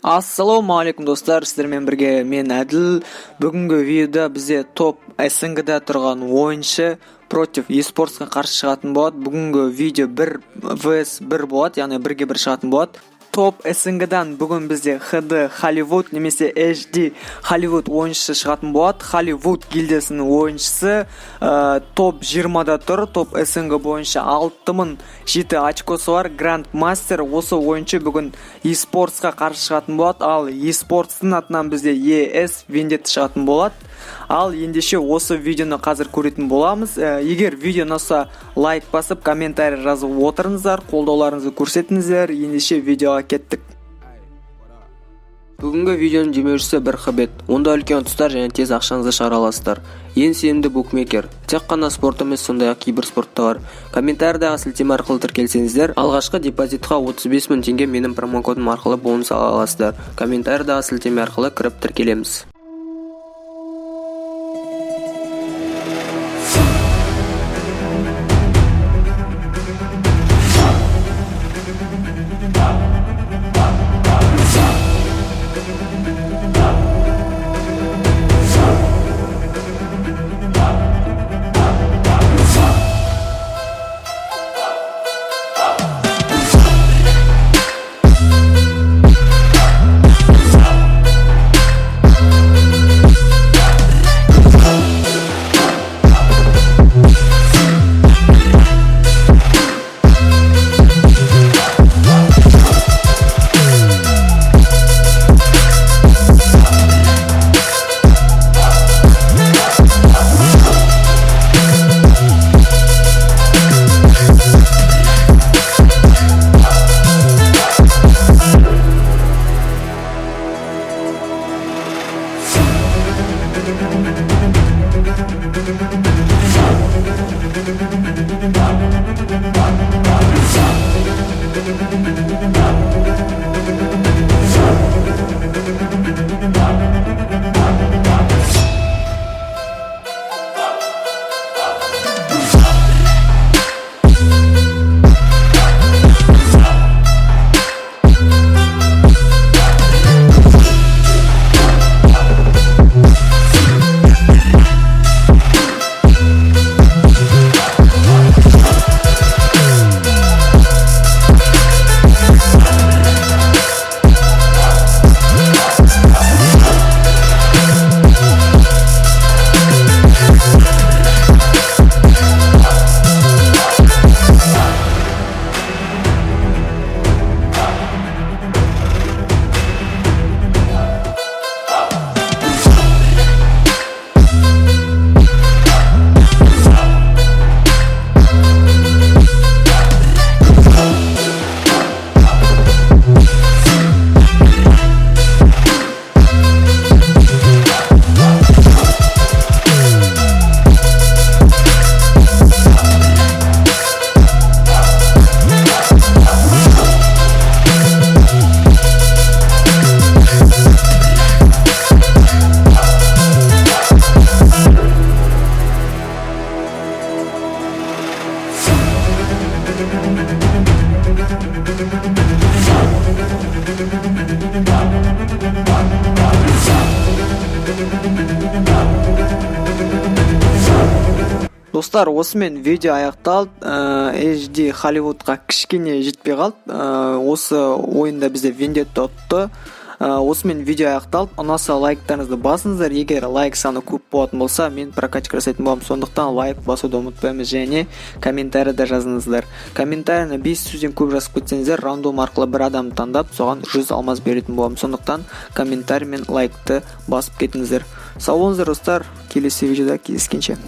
Ассалауму алейкум достар, сіздермен бірге мен Әділ. Бүгінгі видеода бізде топ СНГ-да тұрған ойыншы против eSportsқа қарсы шығатын болады. Бүгінгі видео 1 vs 1 болады, яғни 1-1 шығатын болады. Топ СНГ-дан бүгін бізде HD Hollywood немесе HD Hollywood ойыншысы шығатын болады. Hollywood гильдиясының ойыншысы топ 20-да тұр. Топ СНГ бойынша 6007 очкосы бар. Grandmaster. Осы ойыншы бүгін eSportsқа қарсы шығатын болады. Ал eSports'тың атынан бізде ES Vendetta шығатын болады. Ал ендеше осы видеоны қазір көретін боламыз. Егер видео ұнаса лайк басып, комментарий жазып отырыңыздар, қолдауларыңызды көрсетіңіздер. Ендеше видеоға кеттік. Бүгінгі видеоның демеушісі бір хабет. Онда үлкен ұтыстар және тез ақшаңызды шығара аласыздар. Ең сенімді букмекер. Тек қана спорт емес, сондай-ақ кейбір спортта бар. Комментарийдағы сілтеме арқылы тіркелсеңіздер, алғашқы депозитқа 35 000 теңге менің промокодым арқылы бонус ала аласыздар. Комментарийдағы сілтеме арқылы кіріп тіркелеміз. Достар, осымен видео аяқталды. HD Hollywoodқа кішкене жетпей қалды. Осы ойында бізде Vendetta ұтты. Осымен видео аяқталды. Ұнаса лайктарыңызды басыңыздар. Егер лайк саны көп болатын болса, мен прокачка жасайтын боламын. Сондықтан лайк басуды ұмытпаймыз және комментарийда жазыңыздар. Комментарийны 5 сөзден көп жазып кетсеңіздер, рандом арқылы бір адамды таңдап, соған 100 алмаз беретін боламын. Сондықтан комментарий мен лайкты басып кетіңіздер. Сау болыңыздар достар. Келесі видеода кездескенше.